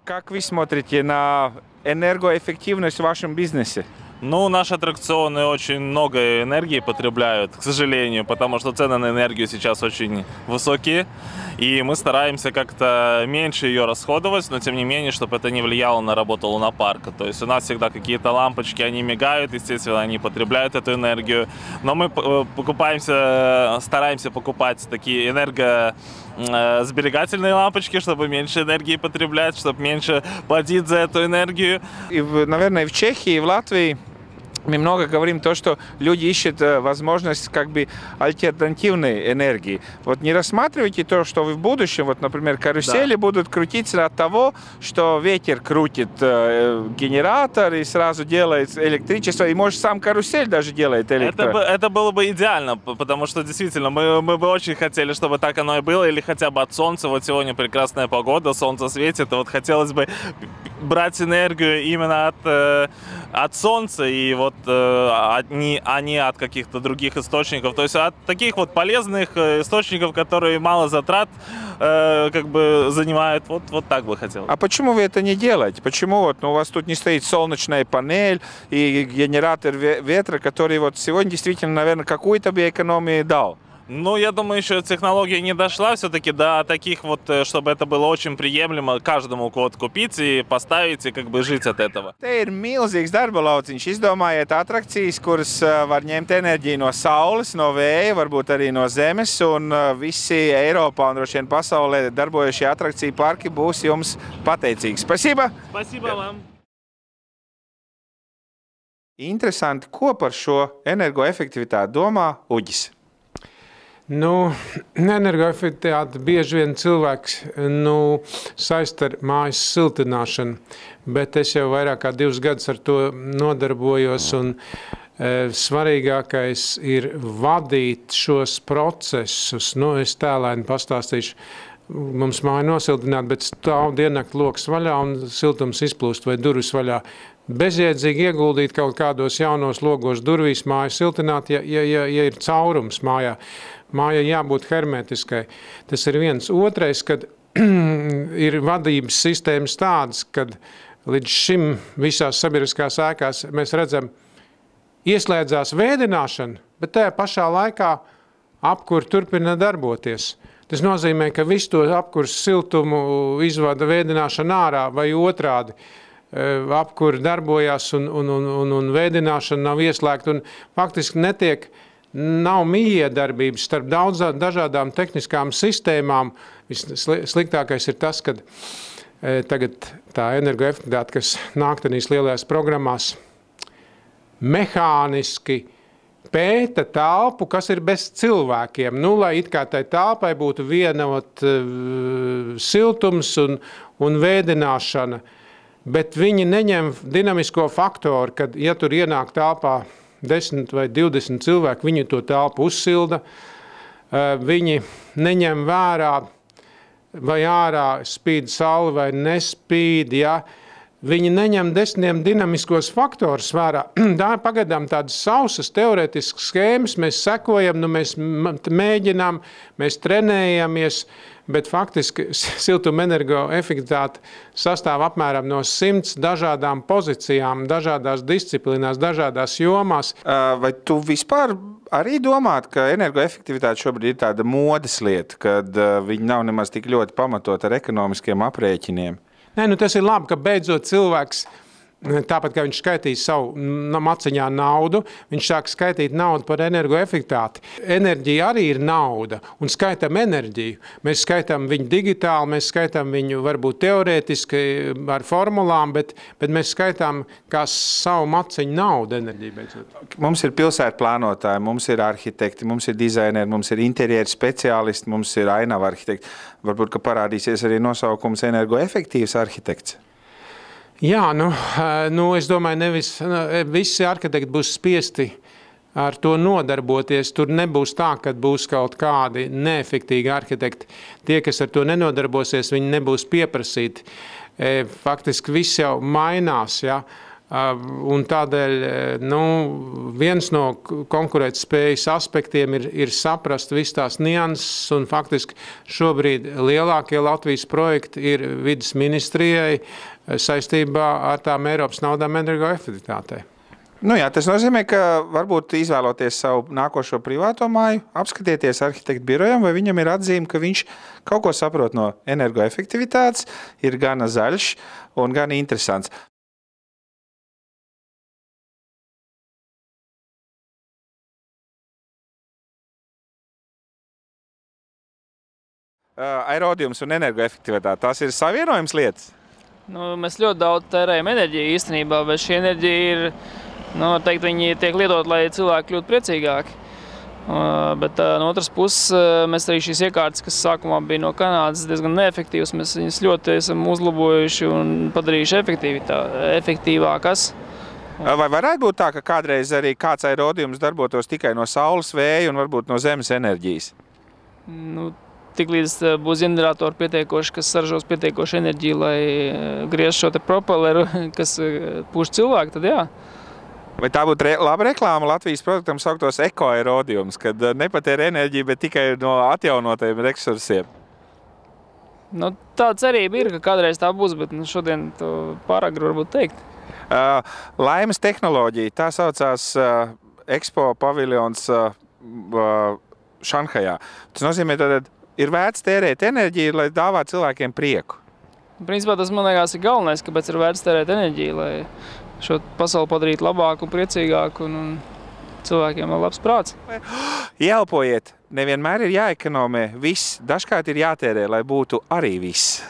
Как вы смотрите на энергоэффективность в вашем бизнесе? Ну, наши аттракционы очень много энергии потребляют, к сожалению, потому что цены на энергию сейчас очень высокие, и мы стараемся как-то меньше ее расходовать, но тем не менее, чтобы это не влияло на работу лунопарка. То есть у нас всегда какие-то лампочки, они мигают, естественно, они потребляют эту энергию, но мы стараемся покупать такие энергосберегательные лампочки, чтобы меньше энергии потреблять, чтобы меньше платить за эту энергию. И, наверное, в Чехии, и в Латвии мы много говорим то, что люди ищут возможность как бы альтернативной энергии. Вот не рассматривайте то, что вы в будущем, вот, например, карусели будут крутиться от того, что ветер крутит генератор и сразу делает электричество, и может сам карусель даже делает электро. Это было бы идеально, потому что действительно мы бы очень хотели, чтобы так оно и было, или хотя бы от солнца. Вот сегодня прекрасная погода, солнце светит, и вот хотелось бы брать энергию именно от солнца и вот а не от каких-то других источников. То есть от таких вот полезных источников, которые мало затрат как бы занимают. Вот так бы хотел. А почему вы это не делаете? Почему вот, у вас тут не стоит солнечная панель и генератор ветра, который вот сегодня действительно, наверное, какую-то бы экономию дал? Ну, я думаю, еще технология не дошла все-таки до таких вот, чтобы это было очень приемлемо каждому вот купить и поставить, и как бы жить от этого. Te ir milzīgs darba lauciņš. Izdomājiet atrakcijas, kuras var ņemt enerģiju no saules, no vēja, varbūt arī no zemes, un visi Eiropā un droši vien pasaulē darbojušie atrakciju parki būs jums pateicīgi. Spasība! Spasība вам! Interesanti, ko par šo energoefektivitāti domā Uģis? Nu, energoefektivitāte bieži vien cilvēks saista ar mājas siltināšanu, bet es jau vairāk kā 2 gadus ar to nodarbojos, un svarīgākais ir vadīt šos procesus. Nu, es tēlēni pastāstīšu, mums māja nosiltināt, bet stāv diennakt loks vaļā un siltums izplūst vai durvis vaļā. Bezjēdzīgi ieguldīt kaut kādos jaunos logos durvīs māju siltināt, ja ir caurums mājā. Mājai jābūt hermetiskai. Tas ir viens. Otrais, kad ir vadības sistēmas tādas, kad līdz šim visās sabiedriskās ēkās mēs redzam ieslēdzās vēdināšana, bet tajā pašā laikā apkur turpina darboties. Tas nozīmē, ka visu to apkurs siltumu izvada vēdināšana ārā vai otrādi. Apkur darbojās un vēdināšana nav ieslēgta un faktiski nav mijiedarbības starp dažādām tehniskām sistēmām. Vissliktākais ir tas, ka tagad tā energoefektivitāte, kas nāktenīs lielajās programmās, mehāniski pēta telpu, kas ir bez cilvēkiem. Nu, lai it kā tai telpai būtu vienot siltums un vēdināšana, bet viņi neņem dinamisko faktoru, kad, ja tur ienāk telpā 10 vai 20 cilvēki, viņi to telpu uzsilda, viņi neņem vērā, vai ārā spīd saule vai nespīd, ja? Viņi neņem 10 dinamiskos faktorus vērā. Tā ir pagaidām tādas sausas teorētiskas schēmas, mēs sekojam, mēs mēģinām, mēs trenējamies, bet faktiski siltuma energoefektivitāte sastāv apmēram no 100 dažādām pozīcijām, dažādās disciplīnās, dažādās jomās. Vai tu vispār arī domāt, ka energoefektivitāte šobrīd ir tāda modes lieta, kad viņi nav nemaz tik ļoti pamatot ar ekonomiskiem aprēķiniem? Nē, tas ir labi, ka beidzot cilvēks, tāpat kā viņš skaitīs savu maciņā naudu, viņš sāk skaitīt naudu par energoefektivitāti. Enerģija arī ir nauda, un skaitam enerģiju. Mēs skaitām viņu digitāli, mēs skaitām viņu varbūt teorētiski ar formulām, bet mēs skaitām kā savu maciņu naudu enerģiju beidzot. Mums ir pilsētu plānotāji, mums ir arhitekti, mums ir dizaineri, mums ir interjeru speciālisti, mums ir ainavu arhitekti. Varbūt, ka parādīsies arī nosaukums energoefektīvs arhitekts. Jā, es domāju, visi arhitekti būs spiesti ar to nodarboties. Tur nebūs tā, ka būs kaut kādi neefektīgi arhitekti. Tie, kas ar to nenodarbosies, viņi nebūs pieprasīti. Faktiski viss jau mainās, ja? Un tādēļ viens no konkurētspējas aspektiem ir saprast visas tās nianses, un faktiski šobrīd lielākie Latvijas projekti ir vides ministrijai saistībā ar tām Eiropas naudām energoefektivitātei. Nu jā, tas nozīmē, ka varbūt izvēloties savu nākošo privāto māju, apskatieties arhitektu birojam, vai viņam ir atzīme, ka viņš kaut ko saprot no energoefektivitātes, ir gana zaļš un gana interesants. Aerodījums un energoefektivitāte, tās ir savienojums lietas? Mēs ļoti daudz tērējam enerģiju īstenībā, bet šī enerģija ir, viņi tiek lietot, lai cilvēki kļūtu priecīgāki. Bet no otras puses, mēs arī šīs iekārtas, kas sākumā bija no Kanādas diezgan neefektīvas, mēs viņas ļoti esam uzlabojuši un padarījuši efektīvākas. Vai varētu būt tā, ka kādreiz arī kāds aerodījums darbotos tikai no saules, vēja un varbūt no zemes enerģijas? Tiklīdz būs ģeneratori pietiekoši, kas saražos pietiekoši enerģiju, lai griež šo te propelleru, kas pūš cilvēku, tad jā. Vai tā būtu laba reklāma Latvijas produktam sauktos ekoaerodījums, kad nepatēra enerģiju, bet tikai no atjaunotajiem resursiem? Tā cerība ir, ka kādreiz tā būs, bet šodien to pārāk varbūt teikt. Laimes tehnoloģija, tā saucās Expo paviljons Šanhajā. Tas nozīmē, tad ir vērts tērēt enerģiju, lai dāvā cilvēkiem prieku. Principā tas, man liekas, ir galvenais, kāpēc ir vērts tērēt enerģiju, lai šo pasauli padarītu labāku un priecīgāku un cilvēkiem ir labs prāts. Ieelpojiet, nevienmēr ir jāekonomē viss, dažkārt ir jātērē, lai būtu arī viss.